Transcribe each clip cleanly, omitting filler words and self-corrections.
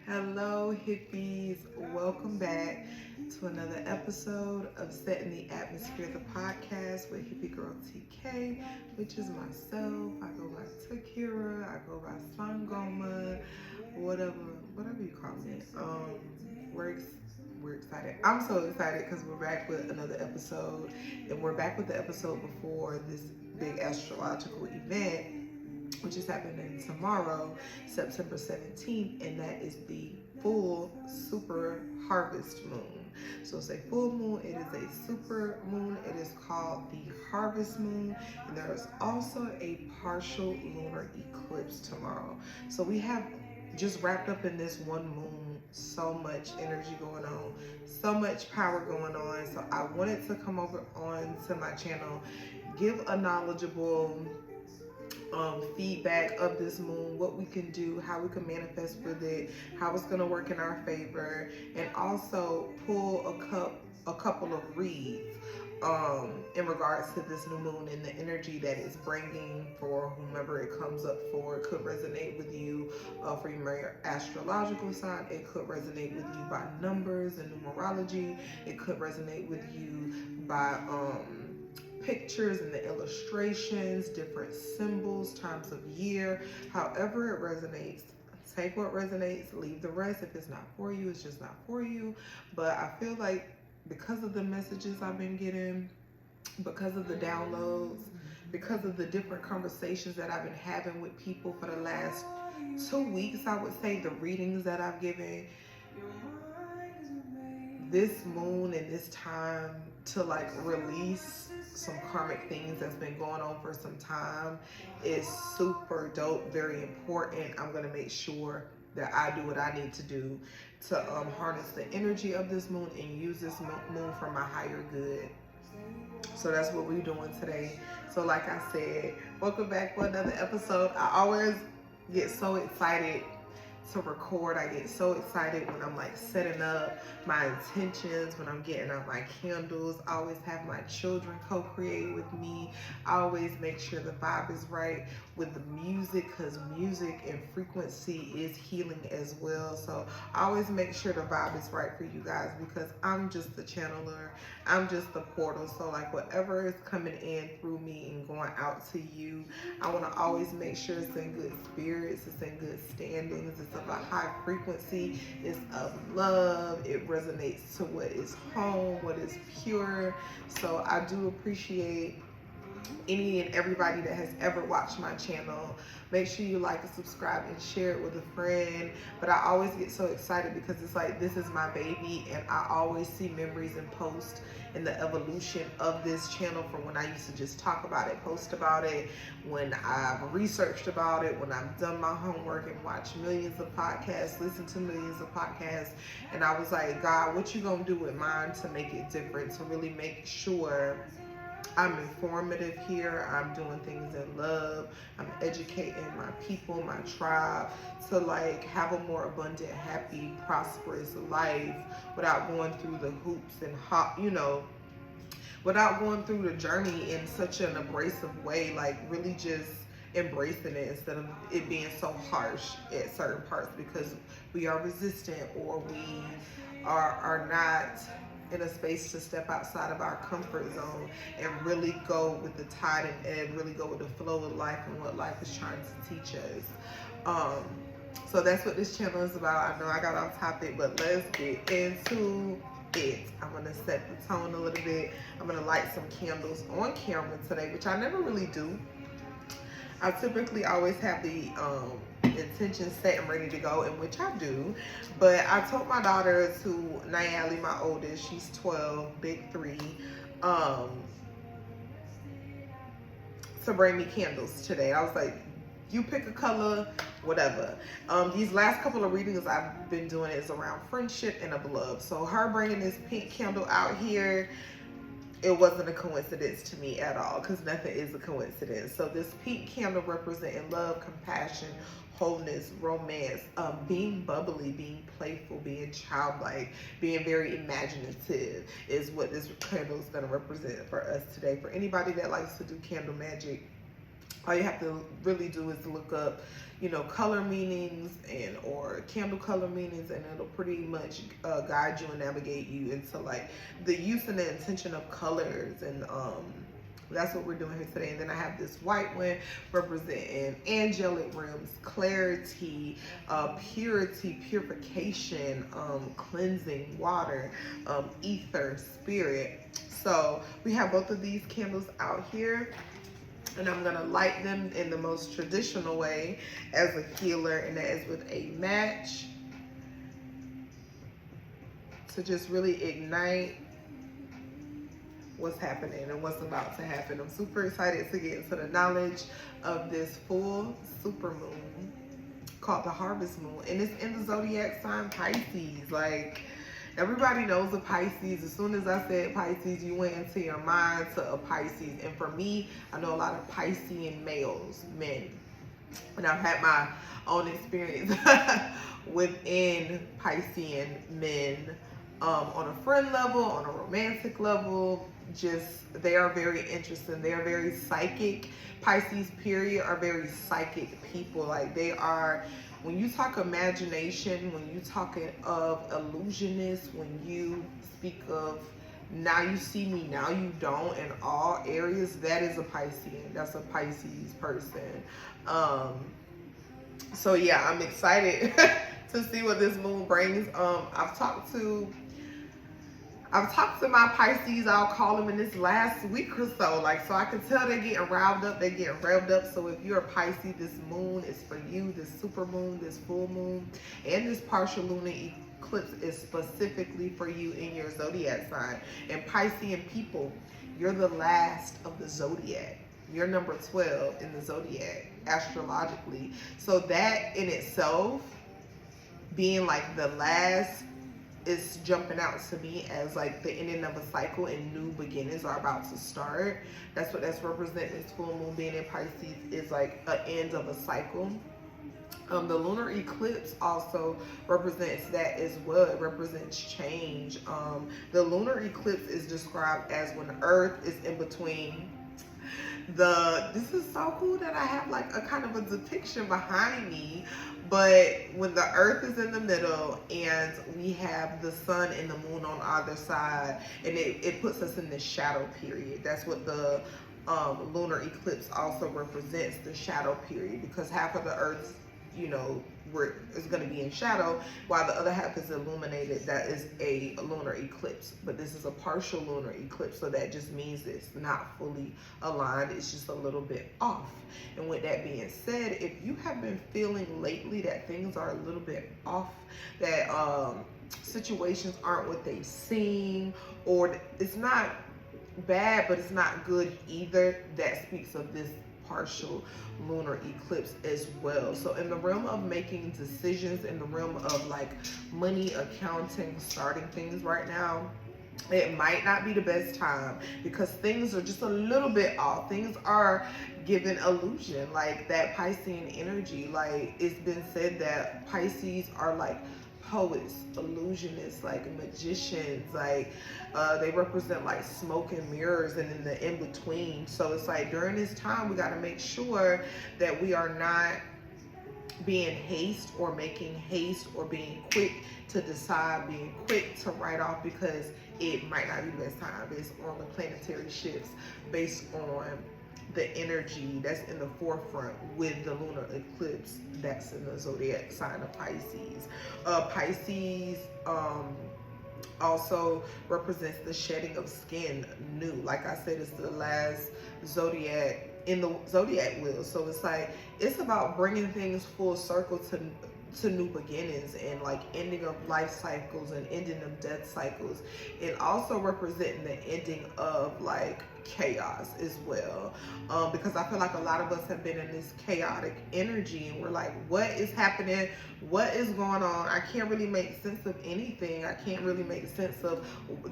Hello, hippies. Welcome back to another episode of Setting the Atmosphere, the podcast with Hippie Girl TK, which is myself. I go by Takira, I go by Sangoma, whatever you call me. We're excited. I'm so excited because we're back with another episode, and we're back with the episode before this big astrological event, which is happening tomorrow, September 17th, and that is the full super harvest moon. So it's a full moon, it is a super moon, it is called the harvest moon, and there is also a partial lunar eclipse tomorrow. So we have just wrapped up in this one moon, so much energy going on, so much power going on. So I wanted to come over on to my channel, give a knowledgeable feedback of this moon, what we can do, how we can manifest with it, how it's going to work in our favor, and also pull a couple of reads in regards to this new moon and the energy that it's bringing for whomever it comes up for. It could resonate with you for your astrological sign. It could resonate with you by numbers and numerology. It could resonate with you by pictures and the illustrations, different symbols, times of year, however it resonates. Take what resonates, leave the rest. If it's not for you, it's just not for you. But I feel like because of the messages I've been getting, because of the downloads, because of the different conversations that I've been having with people for the last 2 weeks, I would say, the readings that I've given, this moon and this time to like release some karmic things that's been going on for some time is super dope, very important. I'm gonna make sure that I do what I need to do to harness the energy of this moon and use this moon for my higher good. So that's what we're doing today. So like I said, welcome back for another episode. I always get so excited to record. I get so excited when I'm like setting up my intentions, when I'm getting out my candles. I always have my children co-create with me. I always make sure the vibe is right with the music, because music and frequency is healing as well. So I always make sure the vibe is right for you guys, because I'm just the channeler, I'm just the portal. So like whatever is coming in through me and going out to you, I want to always make sure it's in good spirits, it's in good standings, it's of a high frequency, it's of love, it resonates to what is home, what is pure. So I do appreciate any and everybody that has ever watched my channel. Make sure you like and subscribe and share it with a friend. But I always get so excited because it's like, this is my baby, and I always see memories and posts in the evolution of this channel, from when I used to just talk about it, post about it, when I've researched about it, when I've done my homework and watched millions of podcasts, listened to millions of podcasts. And I was like, God, what you gonna do with mine to make it different, to really make sure I'm informative here, I'm doing things in love, I'm educating my people, my tribe, to like have a more abundant, happy, prosperous life without going through the hoops and without going through the journey in such an abrasive way, like really just embracing it instead of it being so harsh at certain parts, because we are resistant, or we are not in a space to step outside of our comfort zone and really go with the tide and really go with the flow of life and what life is trying to teach us. So that's what this channel is about. I know I got off topic, but let's get into it. I'm gonna set the tone a little bit. I'm gonna light some candles on camera today, which I never really do. I typically always have the intention set and ready to go, in which I do. But I told my daughter, to Nayeli, my oldest, she's 12, big 3, to bring me candles today. I was like, you pick a color, whatever. These last couple of readings I've been doing is around friendship and of love. So her bringing this pink candle out here, it wasn't a coincidence to me at all, because nothing is a coincidence. So this pink candle representing love, compassion, wholeness, romance, being bubbly, being playful, being childlike, being very imaginative is what this candle is going to represent for us today. For anybody that likes to do candle magic, all you have to really do is look up color meanings and or candle color meanings, and it'll pretty much guide you and navigate you into like the use and the intention of colors, and that's what we're doing here today. And then I have this white one representing angelic realms, clarity, purity, purification, cleansing, water, ether, spirit. So we have both of these candles out here, and I'm gonna light them in the most traditional way as a healer, and that is with a match to just really ignite what's happening and what's about to happen. I'm super excited to get into the knowledge of this full super moon called the harvest moon, and it's in the zodiac sign Pisces. Like, everybody knows a Pisces. As soon as I said Pisces, you went into your mind to a Pisces. And for me, I know a lot of Piscean males, men, and I've had my own experience within Piscean men, on a friend level, on a romantic level. Just, they are very interesting. They are very psychic. Pisces period are very psychic people. Like, they are, when you talk imagination, when you talk of illusionists, when you speak of now you see me, now you don't, in all areas, that is a Piscean. That's a Pisces person. So yeah, I'm excited to see what this moon brings. I've talked to my Pisces, I'll call them, in this last week or so. Like, so I can tell they're getting riled up, they're getting revved up. So if you're a Pisces, this moon is for you. This super moon, this full moon, and this partial lunar eclipse is specifically for you in your zodiac sign. And Piscean people, you're the last of the zodiac. You're number 12 in the zodiac, astrologically. So that in itself, being like the last, is jumping out to me as like the ending of a cycle and new beginnings are about to start. That's what that's representing. This full moon being in Pisces is like an end of a cycle. The lunar eclipse also represents that as well. It represents change. The lunar eclipse is described as when Earth is in between this is so cool that I have like a kind of a depiction behind me. But when the Earth is in the middle and we have the sun and the moon on either side, and it puts us in the shadow period. That's what the lunar eclipse also represents, the shadow period, because half of the Earth, is going to be in shadow while the other half is illuminated. That is a lunar eclipse, but this is a partial lunar eclipse, so that just means it's not fully aligned. It's just a little bit off. And with that being said, if you have been feeling lately that things are a little bit off, that situations aren't what they seem, or it's not bad but it's not good either, that speaks of this partial lunar eclipse as well. So in the realm of making decisions, in the realm of like money, accounting, starting things right now, it might not be the best time because things are just a little bit off. Things are given illusion, like that Piscean energy. Like, it's been said that Pisces are like poets, illusionists, like magicians, like they represent like smoke and mirrors and in the in-between. So it's like during this time we got to make sure that we are not being haste or making haste or being quick to decide, being quick to write off, because it might not be the best time based on the planetary shifts, based on the energy that's in the forefront with the lunar eclipse that's in the zodiac sign of Pisces. Pisces also represents the shedding of skin, new. Like I said, it's the last zodiac in the zodiac wheel. So it's like, it's about bringing things full circle to new beginnings, and like ending of life cycles and ending of death cycles, and also representing the ending of like chaos as well, because I feel like a lot of us have been in this chaotic energy and we're like, what is happening, what is going on? I can't really make sense of anything. I can't really make sense of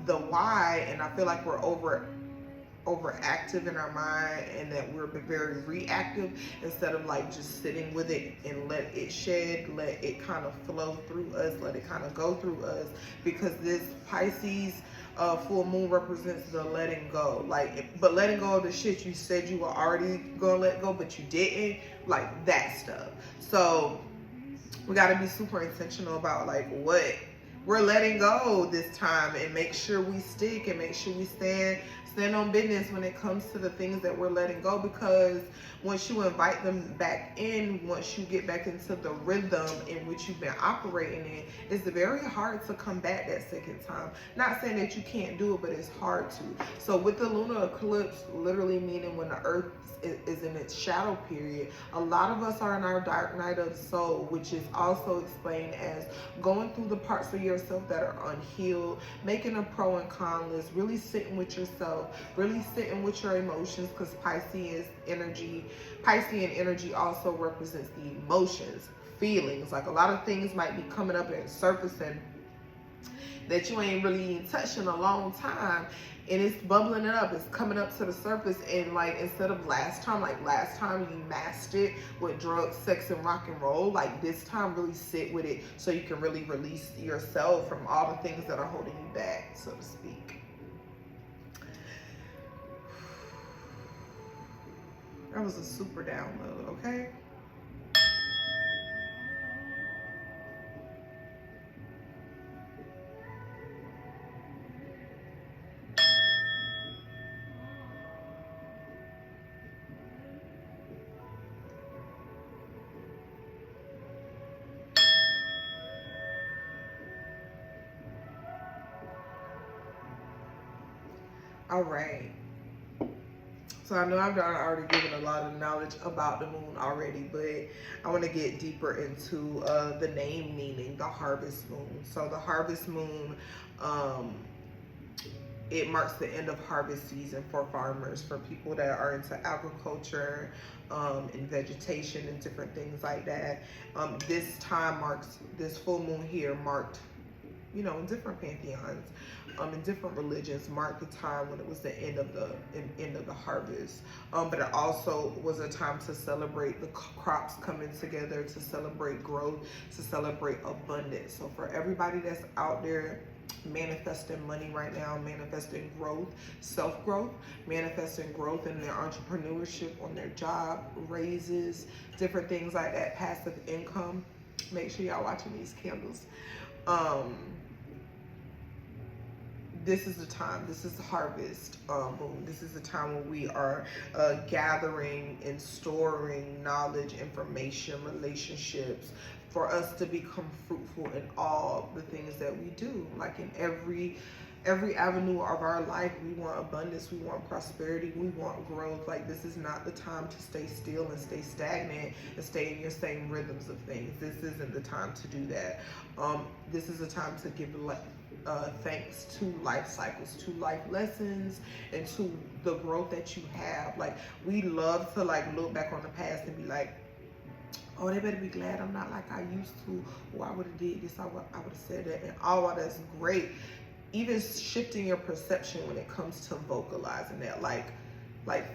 the why, and I feel like we're overactive in our mind, and that we're very reactive instead of like just sitting with it and let it shed, let it kind of flow through us, let it kind of go through us, because this Pisces full moon represents the letting go. Like, but letting go of the shit you said you were already gonna let go, but you didn't. Like that stuff. So we got to be super intentional about like what we're letting go this time, and make sure we stick, and make sure we stand on business when it comes to the things that we're letting go. Because once you invite them back in, once you get back into the rhythm in which you've been operating in, it's very hard to come back that second time. Not saying that you can't do it, but it's hard to. So with the lunar eclipse, literally meaning when the earth is in its shadow period, a lot of us are in our dark night of the soul, which is also explained as going through the parts of yourself that are unhealed, making a pro and con list, really sitting with yourself, really sitting with your emotions, because Piscean energy also represents the emotions, feelings. Like a lot of things might be coming up and surfacing that you ain't really touched in a long time, and it's bubbling it up, it's coming up to the surface. And like, instead of last time you masked it with drugs, sex, and rock and roll, like this time really sit with it so you can really release yourself from all the things that are holding you back, so to speak. That was a super download, okay? All right. So I know I've already given a lot of knowledge about the moon already, but I want to get deeper into the name meaning, the harvest moon. So the harvest moon, it marks the end of harvest season for farmers, for people that are into agriculture and vegetation and different things like that. This time marks, this full moon here marked, you know, in different pantheons, in different religions, marked the time when it was the end of the harvest. But it also was a time to celebrate the crops coming together, to celebrate growth, to celebrate abundance. So for everybody that's out there manifesting money right now, manifesting growth, self-growth, manifesting growth in their entrepreneurship, on their job, raises, different things like that, passive income. Make sure y'all watching these candles. This is the time, this is the harvest moon. This is the time when we are gathering and storing knowledge, information, relationships, for us to become fruitful in all the things that we do. Like in every avenue of our life, we want abundance, we want prosperity, we want growth. Like, this is not the time to stay still and stay stagnant and stay in your same rhythms of things. This isn't the time to do that. This is a time to give thanks to life cycles, to life lessons, and to the growth that you have. Like, we love to like look back on the past and be like, oh, they better be glad I'm not like I used to, or I would have did this, I would have said that, and all of that's great. Even shifting your perception when it comes to vocalizing that, like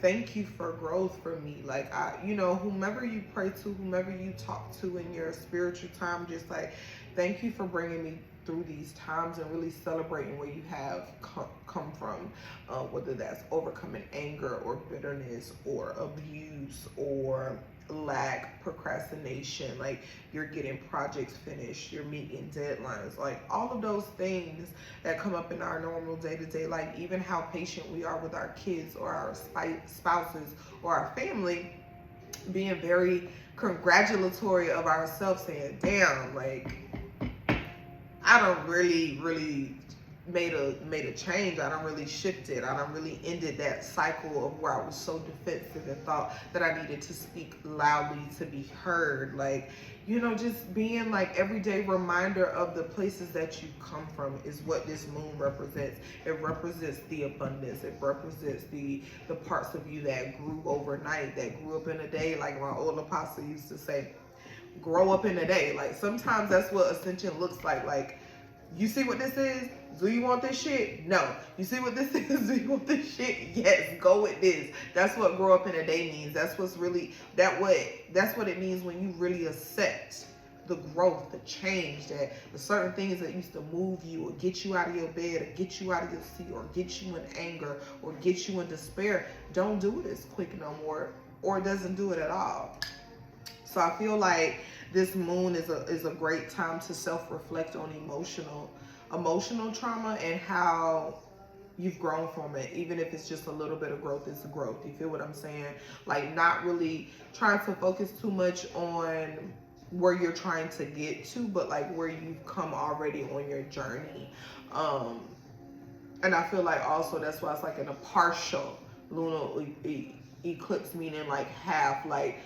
thank you for growth for me. Like, you know, whomever you pray to, whomever you talk to in your spiritual time, just like, thank you for bringing me through these times, and really celebrating where you have come from, whether that's overcoming anger or bitterness or abuse or lack, procrastination, like you're getting projects finished, you're meeting deadlines, like all of those things that come up in our normal day-to-day life. Even how patient we are with our kids or our spouses or our family, being very congratulatory of ourselves, saying, damn, like, I don't really made a change. I don't really shifted. I don't really ended that cycle of where I was so defensive and thought that I needed to speak loudly to be heard. Like, you know, just being like everyday reminder of the places that you come from is what this moon represents. It represents the abundance. It represents the parts of you that grew overnight, that grew up in a day. Like my old apostle used to say, grow up in a day. Like, sometimes that's what ascension looks like. Like, you see what this is? Do you want this shit? No. You see what this is? Do you want this shit? Yes. Go with this. That's what grow up in a day means. That's what's really, that's what it means when you really accept the growth, the change, that the certain things that used to move you or get you out of your bed or get you out of your seat or get you in anger or get you in despair, don't do it as quick no more, or it doesn't do it at all. So I feel like this moon is a great time to self-reflect on emotional trauma and how you've grown from it. Even if it's just a little bit of growth, it's a growth. You feel what I'm saying? Like, not really trying to focus too much on where you're trying to get to, but like where you've come already on your journey. And I feel like also that's why it's like in a partial lunar eclipse, meaning like half. Like,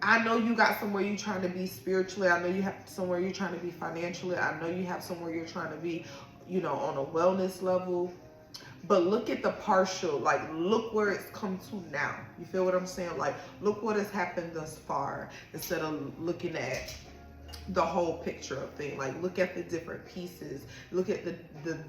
I know you got somewhere you're trying to be spiritually. I know you have somewhere you're trying to be financially. I know you have somewhere you're trying to be, you know, on a wellness level. But look at the partial, like, look where it's come to now. You feel what I'm saying? Like, look what has happened thus far instead of looking at the whole picture of things. Like, look at the different pieces, look at the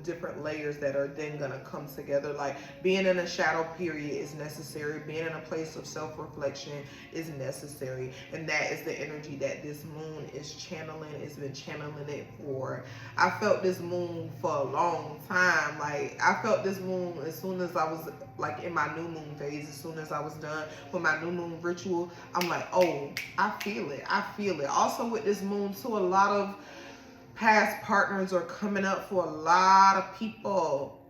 different layers that are then gonna come together. Like, being in a shadow period is necessary, being in a place of self-reflection is necessary, and that is the energy that this moon is channeling. It's been channeling it for, I felt this moon for a long time. Like, I felt this moon as soon as I was like in my new moon phase. As soon as I was done with my new moon ritual, I'm like, oh, I feel it, I feel it. Also with this moon too, a lot of past partners are coming up for a lot of people.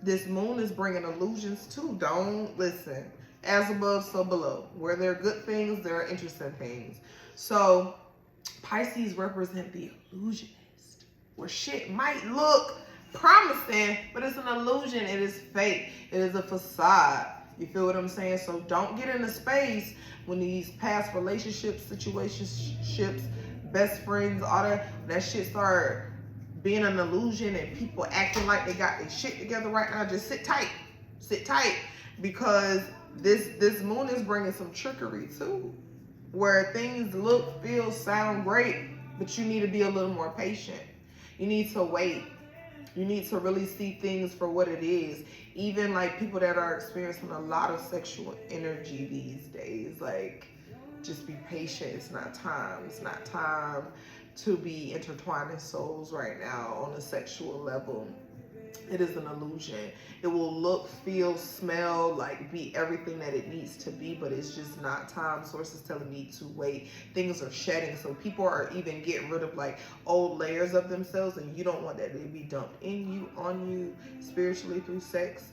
This moon is bringing illusions too. Don't listen. As above, so below. Where there are good things, there are interesting things. So Pisces represent the illusionist, where shit might look promising, but it's an illusion. It is fake. It is a facade. You feel what I'm saying? So don't get in a space when these past relationships, situationships, best friends, all that shit start being an illusion and people acting like they got their shit together right now. Just sit tight. Sit tight, because this moon is bringing some trickery too, where things look, feel, sound great, but you need to be a little more patient. You need to wait. You need to really see things for what it is. Even like people that are experiencing a lot of sexual energy these days, like, just be patient. It's not time. It's not time to be intertwining souls right now on a sexual level. It is an illusion. It will look, feel, smell, like be everything that it needs to be, but it's just not time. Source is telling me to wait. Things are shedding. So people are even getting rid of like old layers of themselves, and you don't want that to be dumped in you, on you, spiritually through sex.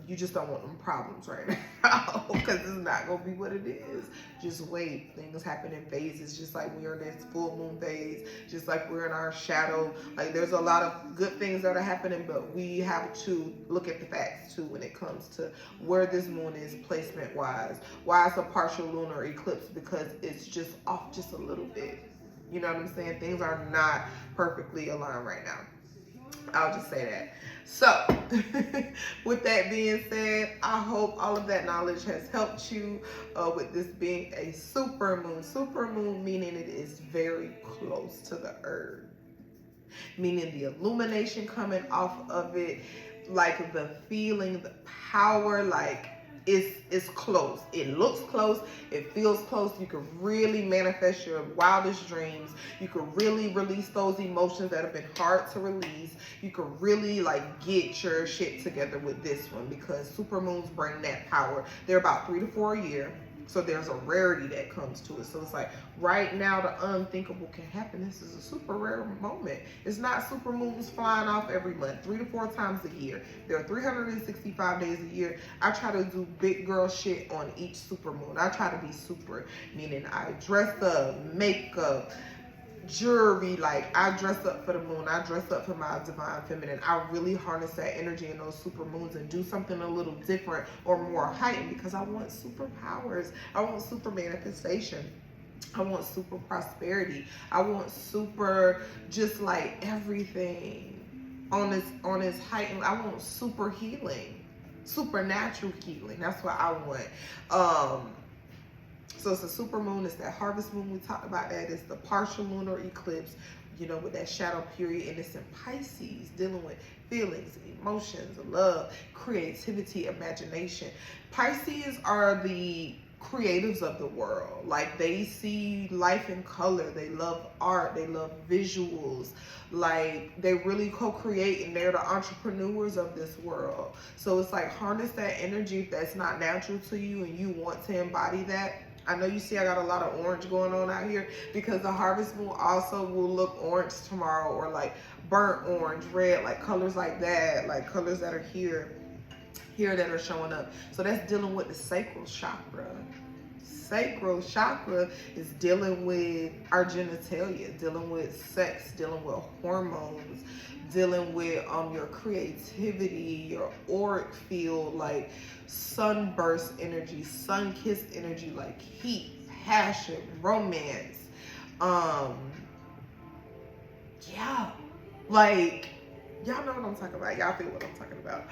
You just don't want them problems right now, because it's not going to be what it is. Just wait. Things happen in phases, just like we're in this full moon phase, just like we're in our shadow. Like, there's a lot of good things that are happening, but we have to look at the facts too when it comes to where this moon is placement wise. Why it's a partial lunar eclipse? Because it's just off just a little bit. You know what I'm saying? Things are not perfectly aligned right now. I'll just say that. So, with that being said, I hope all of that knowledge has helped you with this being a super moon. Super moon meaning it is very close to the earth. Meaning the illumination coming off of it, like the feeling, the power, like it's close. It looks close. It feels close. You can really manifest your wildest dreams. You can really release those emotions that have been hard to release. You can really like get your shit together with this one, because supermoons bring that power. They're about 3 to 4 a year. So there's a rarity that comes to it. So it's like right now the unthinkable can happen. This is a super rare moment. It's not super moons flying off every month, 3 to 4 times a year. There are 365 days a year. I try to do big girl shit on each super moon. I try to be super, meaning I dress up, makeup, jewelry. Like, I dress up for the moon. I dress up for my divine feminine. I really harness that energy in those super moons and do something a little different or more heightened, because I want superpowers. I want super manifestation. I want super prosperity. I want super, just like everything on this heightened. I want super healing, supernatural healing. That's what I want. So it's a super moon. It's that harvest moon. We talked about that. It's the partial lunar eclipse, you know, with that shadow period. And it's in Pisces, dealing with feelings, emotions, love, creativity, imagination. Pisces are the creatives of the world. Like, they see life in color. They love art. They love visuals. Like, they really co-create, and they're the entrepreneurs of this world. So it's like, harness that energy if that's not natural to you and you want to embody that. I know you see I got a lot of orange going on out here because the harvest moon also will look orange tomorrow, or like burnt orange, red, like colors like that, like colors that are here that are showing up. So that's dealing with the sacral chakra. Sacral chakra is dealing with our genitalia, dealing with sex, dealing with hormones, dealing with your creativity, your auric field, like sunburst energy, sun-kissed energy, like heat, passion, romance. Yeah, like, y'all know what I'm talking about. Y'all feel what I'm talking about.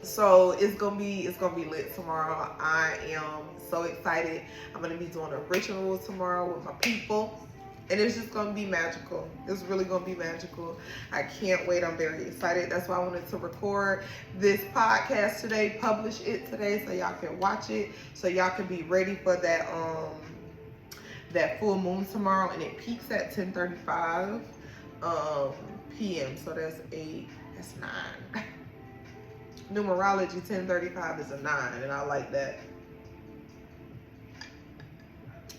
So it's gonna be lit tomorrow. I am so excited. I'm gonna be doing a ritual tomorrow with my people, and it's just gonna be magical. It's really gonna be magical. I can't wait. I'm very excited. That's why I wanted to record this podcast today, publish it today, so y'all can watch it, so y'all can be ready for that full moon tomorrow. And it peaks at 10:35 p.m. So that's 8. That's 9. Numerology, 10:35 is a 9, and I like that.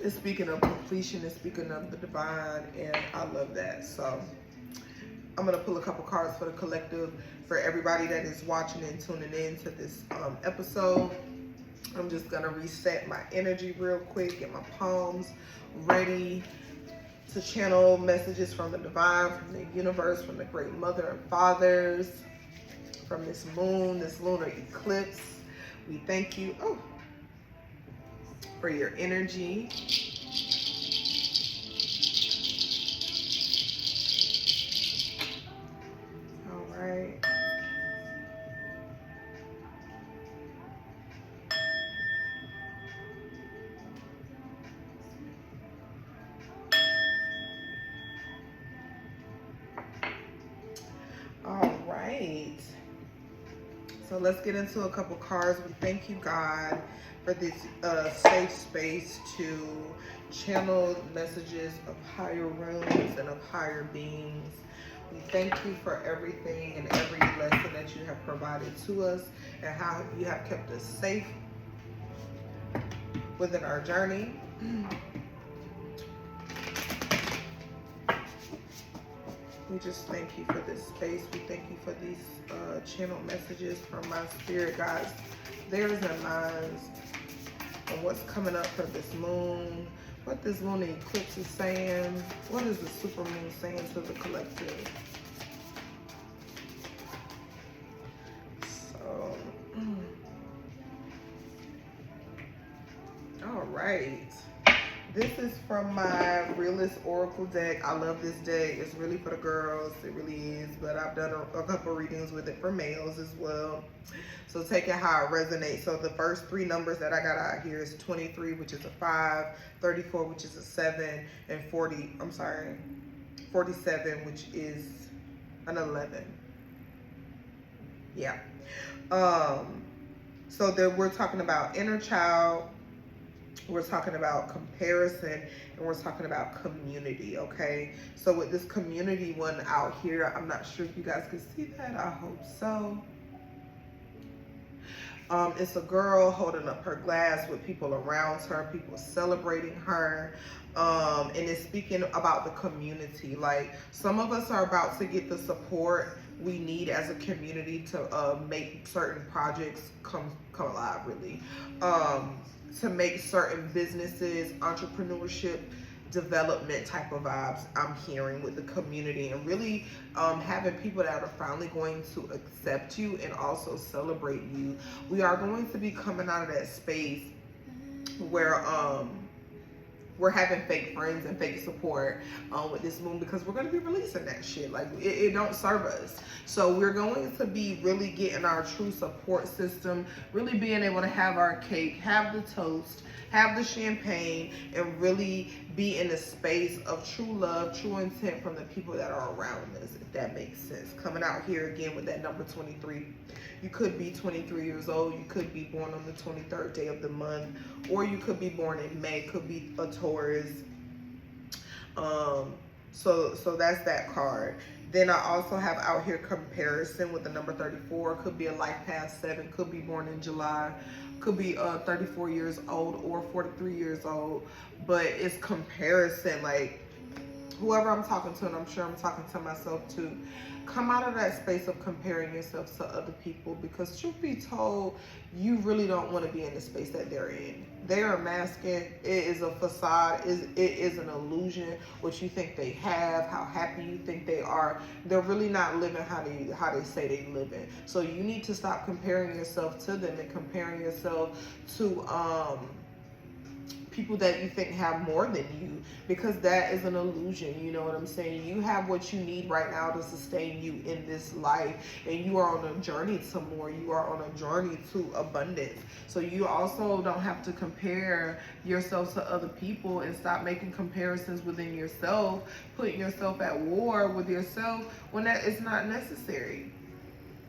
It's speaking of completion, it's speaking of the divine, and I love that. So I'm gonna pull a couple cards for the collective, for everybody that is watching and tuning in to this episode. I'm just gonna reset my energy real quick, get my palms ready to channel messages from the divine, from the universe, from the great mother and fathers, from this moon, this lunar eclipse. We thank you for your energy. All right. All right. So let's get into a couple cards. We thank you, God, for this safe space to channel messages of higher realms and of higher beings. We thank you for everything and every lesson that you have provided to us, and how you have kept us safe within our journey. We just thank you for this space. We thank you for these channel messages from my spirit guides, theirs and mine, and what's coming up for this moon, what this lunar eclipse is saying, what is the supermoon saying to the collective. So, all right. This is from my Realist Oracle deck. I love this deck. It's really for the girls. It really is. But I've done a couple readings with it for males as well. So take it how it resonates. So the first 3 numbers that I got out here is 23, which is a 5, 34, which is a 7, and 47, which is an 11. Yeah. So there we're talking about inner child. We're talking about comparison, and we're talking about community, okay? So with this community one out here, I'm not sure if you guys can see that. I hope so. It's a girl holding up her glass with people around her, people celebrating her. And it's speaking about the community. Like, some of us are about to get the support we need as a community to make certain projects come alive, really. To make certain businesses, entrepreneurship, development type of vibes I'm hearing with the community, and really having people that are finally going to accept you and also celebrate you. We are going to be coming out of that space where we're having fake friends and fake support with this moon, because we're going to be releasing that shit. Like, it don't serve us. So we're going to be really getting our true support system, really being able to have our cake, have the toast, have the champagne, and really be in a space of true love, true intent from the people that are around us, if that makes sense. Coming out here again with that number 23. You could be 23 years old. You could be born on the 23rd day of the month, or you could be born in May. Could be a Taurus. So that's that card. Then I also have out here comparison with the number 34. Could be a life path 7. Could be born in July. Could be 34 years old or 43 years old. But it's comparison. Like, whoever I'm talking to, and I'm sure I'm talking to myself too, come out of that space of comparing yourself to other people, because truth be told, you really don't want to be in the space that they're in. They are masking. It is a facade. It is an illusion. What you think they have, how happy you think they are, they're really not living how they say they living. So you need to stop comparing yourself to them and comparing yourself to people that you think have more than you, because that is an illusion. You know what I'm saying? You have what you need right now to sustain you in this life, and you are on a journey to more. You are on a journey to abundance. So you also don't have to compare yourself to other people, and stop making comparisons within yourself, putting yourself at war with yourself when that is not necessary.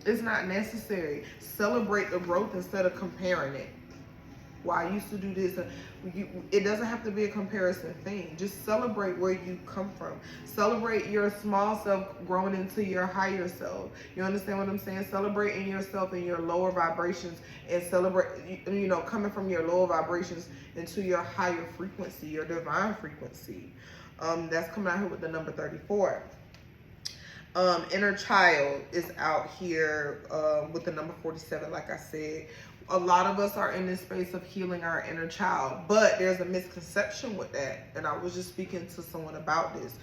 It's not necessary. Celebrate the growth instead of comparing it. Well, I used to do this. It doesn't have to be a comparison thing. Just celebrate where you come from. Celebrate your small self growing into your higher self. You understand what I'm saying? Celebrating yourself in your lower vibrations, and celebrate, you know, coming from your lower vibrations into your higher frequency, your divine frequency. That's coming out here with the number 34. Inner child is out here with the number 47, like I said. A lot of us are in this space of healing our inner child, but there's a misconception with that. And I was just speaking to someone about this.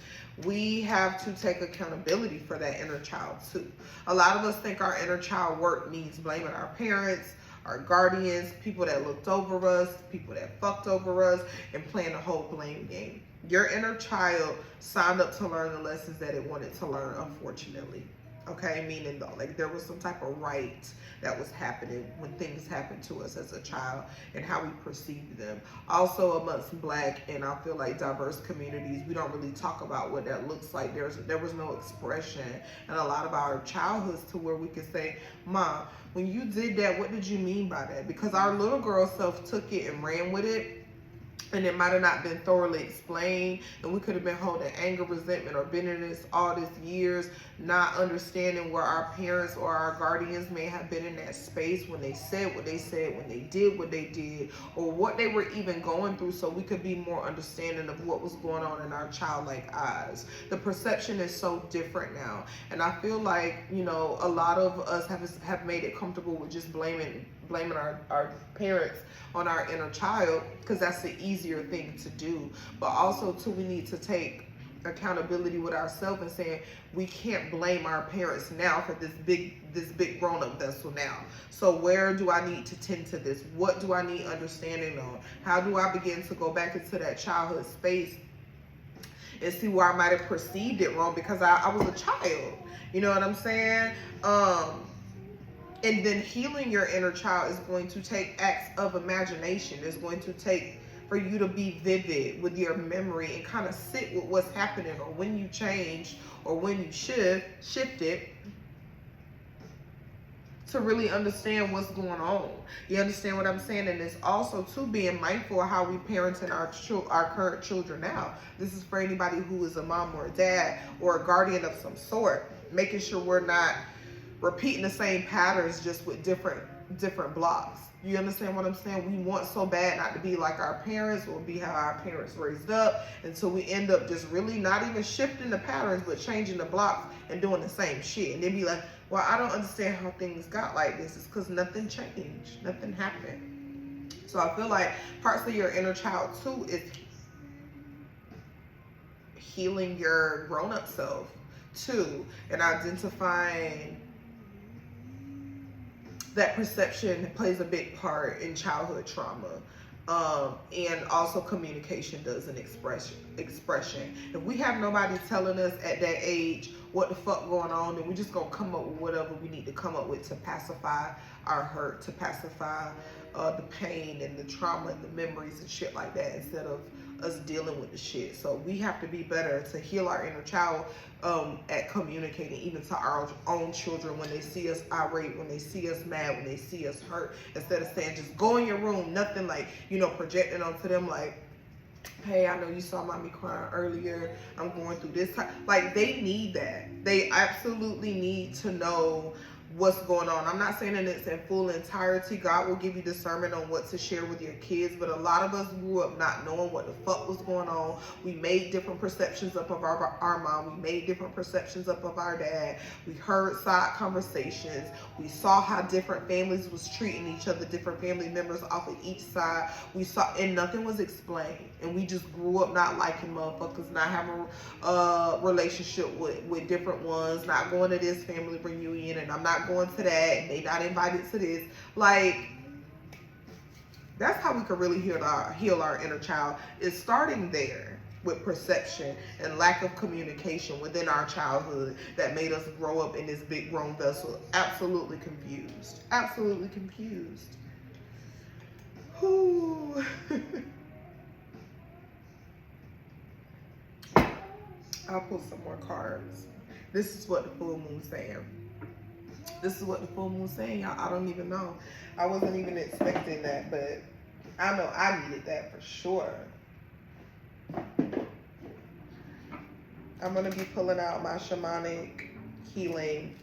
We have to take accountability for that inner child too. A lot of us think our inner child work means blaming our parents, our guardians, people that looked over us, people that fucked over us, and playing the whole blame game. Your inner child signed up to learn the lessons that it wanted to learn, unfortunately. Okay, meaning though, like there was some type of right that was happening when things happened to us as a child, and how we perceived them. Also amongst Black and I feel like diverse communities, we don't really talk about what that looks like. There was no expression in a lot of our childhoods to where we could say, Mom, when you did that, what did you mean by that? Because our little girl self took it and ran with it, and it might have not been thoroughly explained, and we could have been holding anger, resentment, or bitterness all these years, not understanding where our parents or our guardians may have been in that space when they said what they said, when they did what they did, or what they were even going through, so we could be more understanding of what was going on in our childlike eyes. The perception is so different now, and I feel like, you know, a lot of us have made it comfortable with just blaming our parents on our inner child, because that's the easier thing to do. But also too, we need to take accountability with ourselves and saying we can't blame our parents now for this big grown-up vessel now. So where do I need to tend to this? What do I need understanding on? How do I begin to go back into that childhood space and see where I might have perceived it wrong, because I was a child. You know what I'm saying? And then healing your inner child is going to take acts of imagination. It's going to take for you to be vivid with your memory and kind of sit with what's happening, or when you changed, or when you shifted, to really understand what's going on. You understand what I'm saying? And it's also too being mindful of how we parenting our current children now. This is for anybody who is a mom or a dad or a guardian of some sort, making sure we're not repeating the same patterns, just with different blocks. You understand what I'm saying? We want so bad not to be like our parents or be how our parents raised up, until we end up just really not even shifting the patterns, but changing the blocks and doing the same shit. And then be like, well, I don't understand how things got like this. It's because nothing changed. Nothing happened. So I feel like parts of your inner child too is healing your grown-up self too, and identifying that perception plays a big part in childhood trauma. And also communication does an expression. If we have nobody telling us at that age what the fuck going on, then we just gonna come up with whatever we need to come up with to pacify our hurt, to pacify the pain and the trauma and the memories and shit like that, instead of us dealing with the shit. So we have to be better to heal our inner child at communicating even to our own children when they see us irate, when they see us mad, when they see us hurt, instead of saying just go in your room, nothing, like, you know, projecting onto them like, hey, I know you saw mommy crying earlier, I'm going through this time. Like, they need that. They absolutely need to know what's going on. I'm not saying that it's in full entirety. God will give you discernment on what to share with your kids, but a lot of us grew up not knowing what the fuck was going on. We made different perceptions up of our mom. We made different perceptions up of our dad. We heard side conversations. We saw how different families was treating each other, different family members off of each side. We saw, and nothing was explained. And we just grew up not liking motherfuckers, not having a relationship with different ones, not going to this family reunion, and I'm not going to that, and they not invited to this. Like, that's how we can really heal our inner child, is starting there with perception and lack of communication within our childhood that made us grow up in this big grown vessel absolutely confused. Absolutely confused. Whew. I'll pull some more cards. This is what the full moon's saying. This is what the full moon's saying, y'all. I don't even know. I wasn't even expecting that, but I know I needed that for sure. I'm going to be pulling out my shamanic healing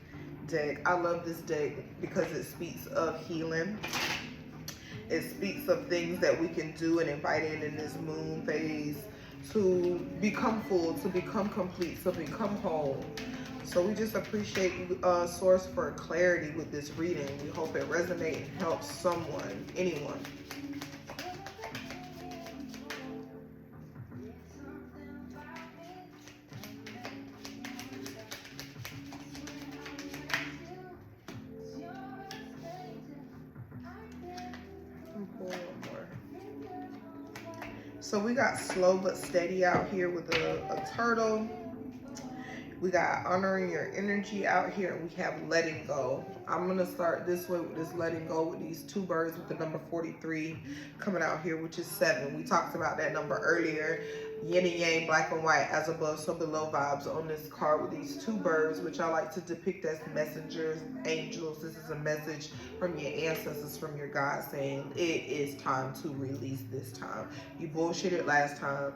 deck. I love this deck because it speaks of healing. It speaks of things that we can do and invite in this moon phase to become full, to become complete, to become whole. So we just appreciate you, Source, for clarity with this reading. We hope it resonates and helps someone, anyone. So we got slow but steady out here with a turtle. We got honoring your energy out here, and we have letting go. I'm going to start this way with this letting go with these two birds with the number 43 coming out here, which is 7. We talked about that number earlier. Yin and yang, black and white, as above, so below vibes on this card with these two birds, which I like to depict as messengers, angels. This is a message from your ancestors, from your God, saying it is time to release this time. You bullshitted last time.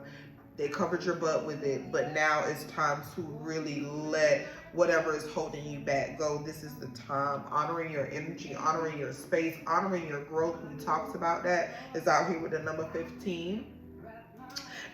They covered your butt with it, but now it's time to really let whatever is holding you back go. This is the time. Honoring your energy, honoring your space, honoring your growth. We talked about that. Is out here with the number 15.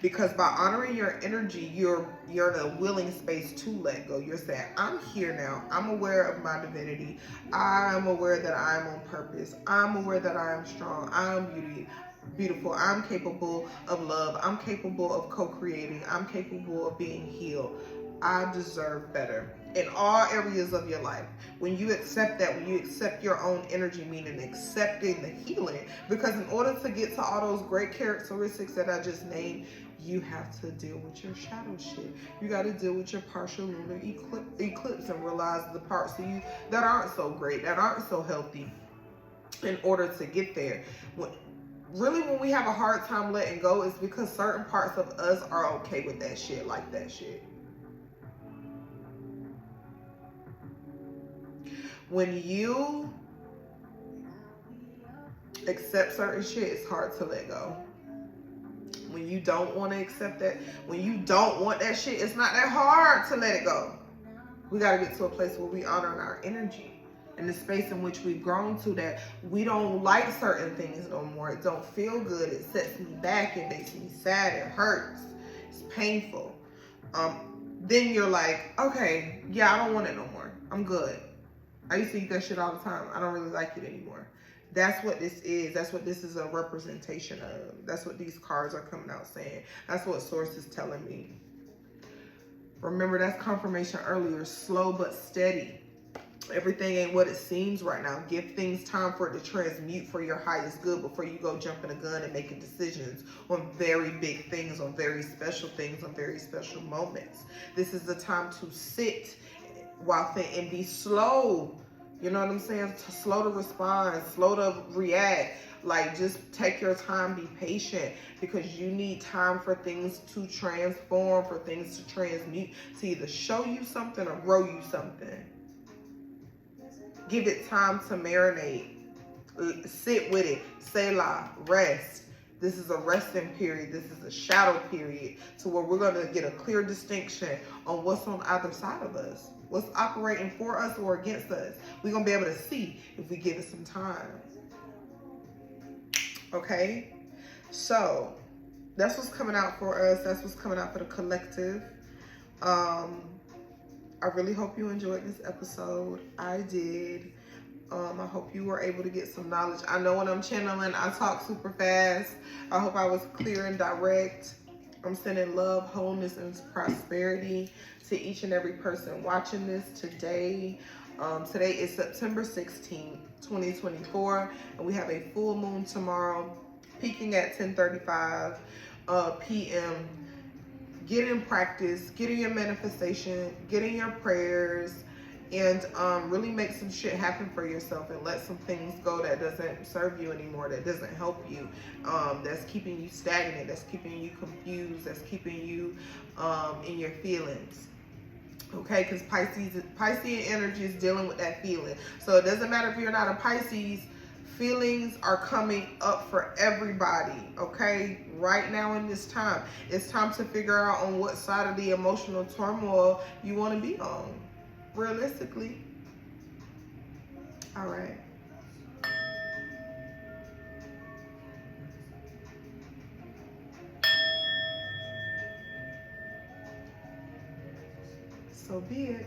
Because by honoring your energy, you're in a willing space to let go. You're saying, I'm here now. I'm aware of my divinity. I'm aware that I'm on purpose. I'm aware that I am strong. I'm beautiful. I'm capable of love. I'm capable of co-creating. I'm capable of being healed. I deserve better in all areas of your life. When you accept that, when you accept your own energy, meaning accepting the healing, because in order to get to all those great characteristics that I just named, you have to deal with your shadow shit. You got to deal with your partial lunar eclipse and realize the parts of you that aren't so great, that aren't so healthy, in order to get there. Really, when we have a hard time letting go, it's because certain parts of us are okay with that shit, like that shit. When you accept certain shit, it's hard to let go. When you don't want to accept that, when you don't want that shit, it's not that hard to let it go. We got to get to a place where we honor our energy. In the space in which we've grown to, that we don't like certain things no more. It don't feel good. It sets me back. It makes me sad. It hurts. It's painful. Then you're like, okay, yeah, I don't want it no more. I'm good. I used to eat that shit all the time. I don't really like it anymore. That's what this is. That's what this is a representation of. That's what these cards are coming out saying. That's what Source is telling me. Remember, that's confirmation earlier. Slow but steady. Everything ain't what it seems right now. Give things time for it to transmute for your highest good before you go jumping a gun and making decisions on very big things, on very special things, on very special moments. This is the time to sit while thinking and be slow. You know what I'm saying? Slow to respond, slow to react. Like, just take your time, be patient, because you need time for things to transform, for things to transmute, to either show you something or grow you something. Give it time to marinate. Sit with it. Selah. Rest. This is a resting period. This is a shadow period, to where we're going to get a clear distinction on what's on either side of us. What's operating for us or against us. We're going to be able to see if we give it some time. Okay? So, that's what's coming out for us. That's what's coming out for the collective. I really hope you enjoyed this episode. I did. I hope you were able to get some knowledge. I know when I'm channeling, I talk super fast. I hope I was clear and direct. I'm sending love, wholeness, and prosperity to each and every person watching this today. Today is September 16th, 2024, and we have a full moon tomorrow, peaking at 10:35 p.m. Get in practice, get in your manifestation, get in your prayers, and really make some shit happen for yourself, and let some things go that doesn't serve you anymore, that doesn't help you, that's keeping you stagnant, that's keeping you confused, that's keeping you in your feelings. Okay, because Piscean energy is dealing with that feeling. So it doesn't matter if you're not a Pisces, feelings are coming up for everybody, okay? Right now in this time, it's time to figure out on what side of the emotional turmoil you want to be on, realistically. All right. So be it.